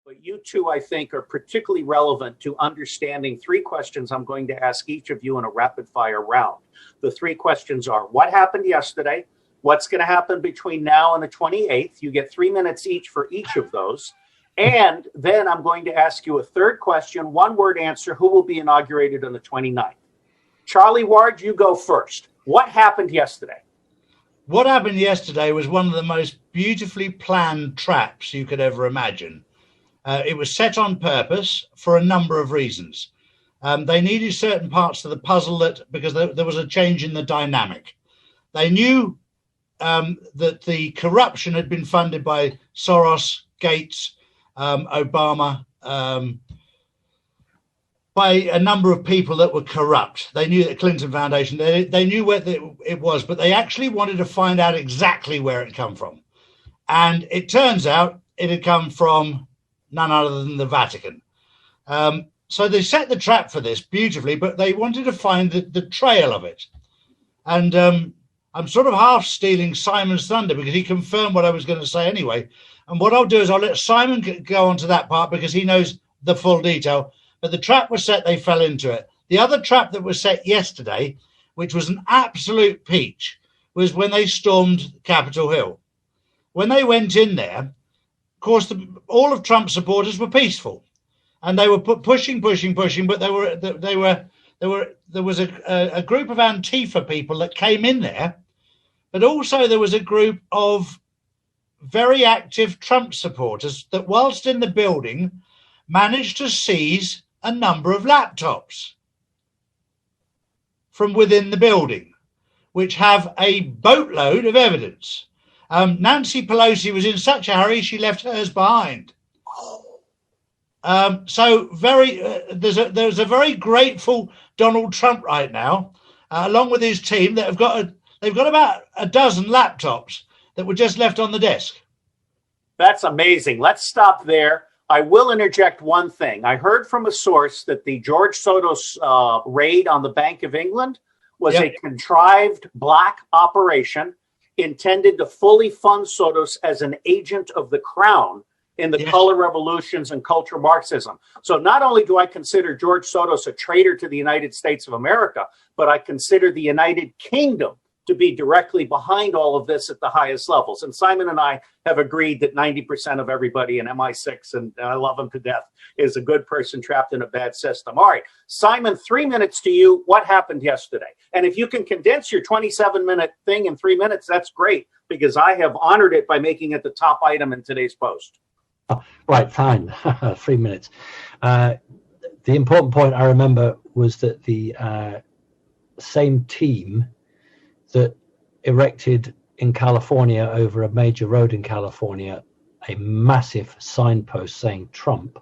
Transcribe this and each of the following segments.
But you two, I think, are particularly relevant to understanding three questions I'm going to ask each of you in a rapid fire round. The three questions are: what happened yesterday? What's going to happen between now and the 28th? You get 3 minutes each for each of those. And then I'm going to ask you a third question, one word answer: who will be inaugurated on the 29th? Charlie Ward, you go first. What happened yesterday? What happened yesterday was one of the most beautifully planned traps you could ever imagine. It was set on purpose for a number of reasons. They needed certain parts of the puzzle because there was a change in the dynamic. They knew that the corruption had been funded by Soros, Gates, Obama, by a number of people that were corrupt. They knew the Clinton Foundation, they knew where it was, but they actually wanted to find out exactly where it come from. And it turns out it had come from none other than the Vatican. So they set the trap for this beautifully, but they wanted to find the trail of it. And I'm sort of half stealing Simon's thunder because he confirmed what I was going to say anyway. And what I'll do is I'll let Simon go on to that part because he knows the full detail. But the trap was set, they fell into it. The other trap that was set yesterday, which was an absolute peach, was when they stormed Capitol Hill. When they went in there, of course, all of Trump's supporters were peaceful, and they were pushing. But there was a group of Antifa people that came in there, but also there was a group of very active Trump supporters that, whilst in the building, managed to seize a number of laptops from within the building, which have a boatload of evidence. Nancy Pelosi was in such a hurry she left hers behind. So there's a very grateful Donald Trump right now, along with his team, that they've got about a dozen laptops that were just left on the desk. That's amazing. Let's stop there. I will interject one thing. I heard from a source that the George Soros raid on the Bank of England was a contrived black operation intended to fully fund Soros as an agent of the crown in the color revolutions and cultural Marxism. So not only do I consider George Soros a traitor to the United States of America, but I consider the United Kingdom to be directly behind all of this at the highest levels. And Simon and I have agreed that 90% of everybody in MI6, and I love him to death, is a good person trapped in a bad system. All right, Simon, 3 minutes to you. What happened yesterday? And if you can condense your 27-minute thing in 3 minutes, that's great, because I have honored it by making it the top item in today's post. Right, fine. 3 minutes. The important point I remember was that the same team that erected in California, over a major road in California, a massive signpost saying Trump,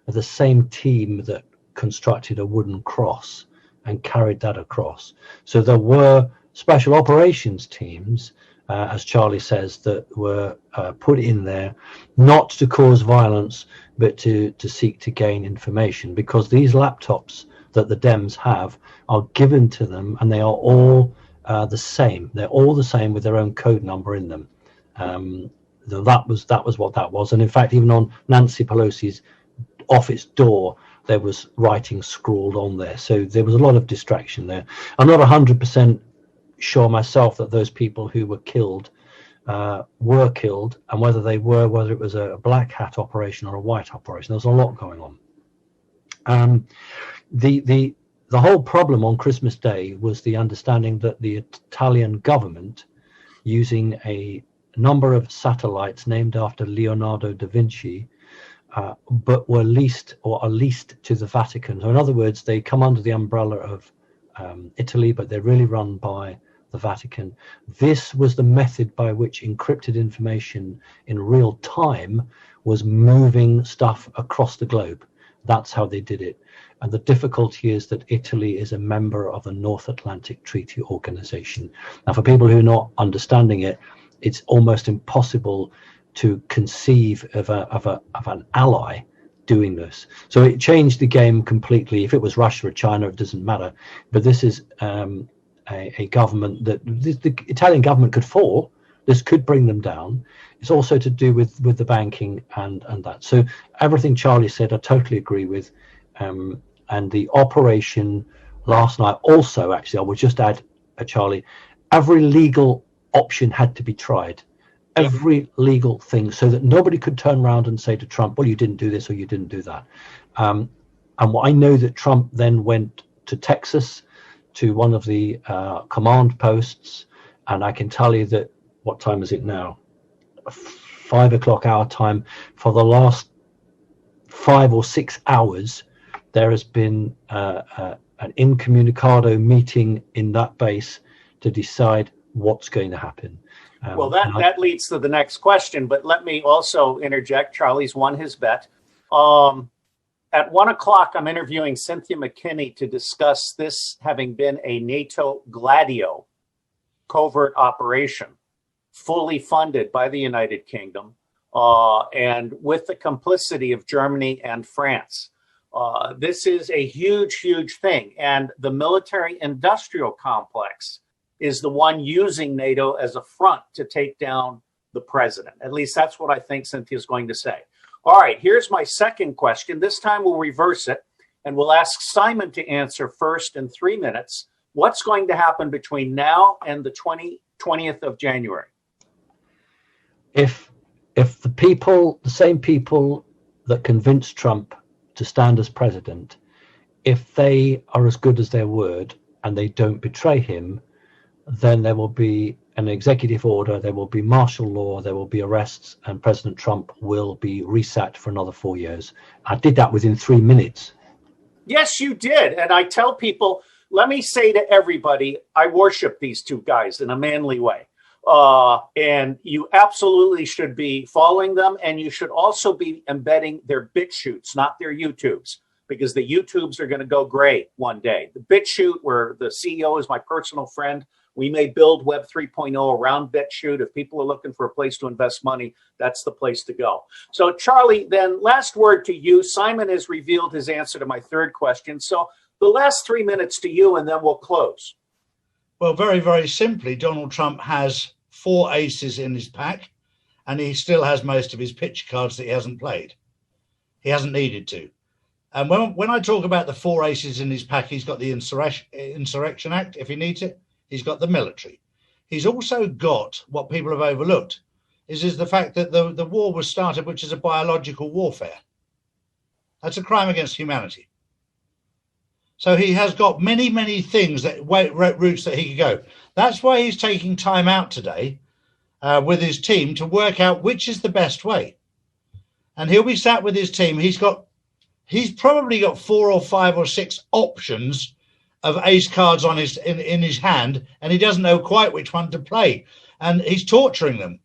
are the same team that constructed a wooden cross and carried that across. So there were special operations teams, as Charlie says, that were put in there not to cause violence, but to seek to gain information, because these laptops that the Dems have are given to them, and they are all the same. They're all the same with their own code number in them. That was what that was. And in fact, even on Nancy Pelosi's office door, there was writing scrawled on there. So there was a lot of distraction there. I'm not 100% sure myself that those people who were killed, and whether it was a black hat operation or a white operation. There's a lot going on. The whole problem on Christmas Day was the understanding that the Italian government, using a number of satellites named after Leonardo da Vinci, but were leased to the Vatican. So in other words, they come under the umbrella of Italy, but they're really run by the Vatican. This was the method by which encrypted information in real time was moving stuff across the globe. That's how they did it. And the difficulty is that Italy is a member of the North Atlantic Treaty Organization. Now, for people who are not understanding it, it's almost impossible to conceive of an ally doing this. So it changed the game completely. If it was Russia or China, it doesn't matter. But this is a government that the Italian government could fall, This could bring them down. It's also to do with the banking and that. So everything Charlie said, I totally agree with. And the operation last night also, actually, I would just add, Charlie, every legal option had to be tried. Every legal thing, so that nobody could turn around and say to Trump, well, you didn't do this or you didn't do that. And I know that Trump then went to Texas to one of the command posts, and I can tell you that, what time is it now? 5 o'clock our time. For the last 5 or 6 hours, there has been an incommunicado meeting in that base to decide what's going to happen. Well, that leads to the next question, but let me also interject. Charlie's won his bet. At 1 o'clock, I'm interviewing Cynthia McKinney to discuss this having been a NATO GLADIO covert operation, fully funded by the United Kingdom, and with the complicity of Germany and France. This is a huge, huge thing. And the military-industrial complex is the one using NATO as a front to take down the president. At least that's what I think Cynthia's going to say. All right, here's my second question. This time we'll reverse it, and we'll ask Simon to answer first in 3 minutes. What's going to happen between now and the 20th of January? If the same people that convinced Trump to stand as president, if they are as good as their word and they don't betray him, then there will be an executive order, there will be martial law, there will be arrests, and President Trump will be reset for another 4 years. I did that within 3 minutes. Yes, you did. And I tell people, let me say to everybody, I worship these two guys in a manly way. And you absolutely should be following them. And you should also be embedding their BitChutes, not their YouTubes, because the YouTubes are going to go gray one day. The BitChute, where the CEO is my personal friend, we may build Web 3.0 around BitChute. If people are looking for a place to invest money, that's the place to go. So, Charlie, then last word to you. Simon has revealed his answer to my third question. So the last 3 minutes to you, and then we'll close. Well, very, very simply, Donald Trump has 4 aces in his pack, and he still has most of his picture cards that he hasn't played. He hasn't needed to. And when I talk about the 4 aces in his pack, he's got the Insurrection Act, if he needs it. He's got the military. He's also got what people have overlooked is the fact that the war was started, which is a biological warfare. That's a crime against humanity. So he has got many, many things, routes that he could go. That's why he's taking time out today with his team to work out which is the best way. And he'll be sat with his team. He's probably got 4 or 5 or 6 options of ace cards on in his hand, and he doesn't know quite which one to play, and he's torturing them.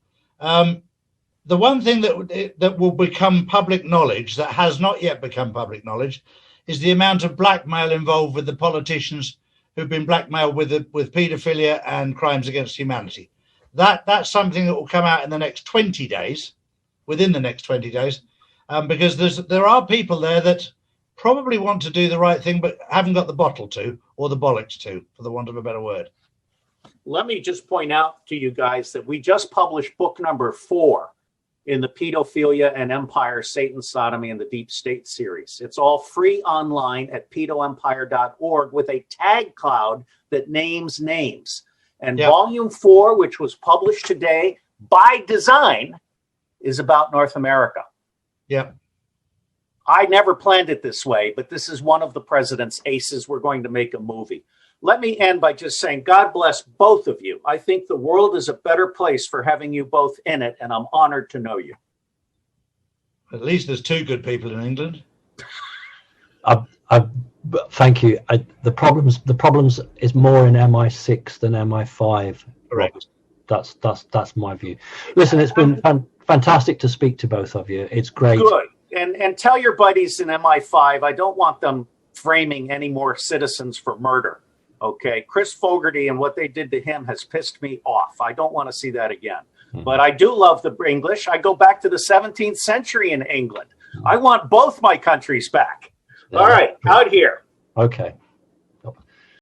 The one thing that will become public knowledge, that has not yet become public knowledge, is the amount of blackmail involved with the politicians who've been blackmailed with paedophilia and crimes against humanity. That's something that will come out in the next 20 days, within the next 20 days, because there are people there that probably want to do the right thing, but haven't got the bottle to, or the bollocks to, for the want of a better word. Let me just point out to you guys that we just published book number 4 in the Pedophilia and Empire, Satan, Sodomy, and the Deep State series. It's all free online at pedoempire.org with a tag cloud that names names. And volume 4, which was published today by design, is about North America. Yeah. I never planned it this way, but this is one of the president's aces. We're going to make a movie. Let me end by just saying, God bless both of you. I think the world is a better place for having you both in it, and I'm honored to know you. At least there's 2 good people in England. Thank you. The problems is more in MI6 than MI5. Correct. That's my view. Listen, it's been fantastic to speak to both of you. It's great. Good. And tell your buddies in MI5, I don't want them framing any more citizens for murder. Okay. Chris Fogarty and what they did to him has pissed me off. I don't want to see that again. But I do love the English. I go back to the 17th century in England. I want both my countries back. All right. Out here. Okay.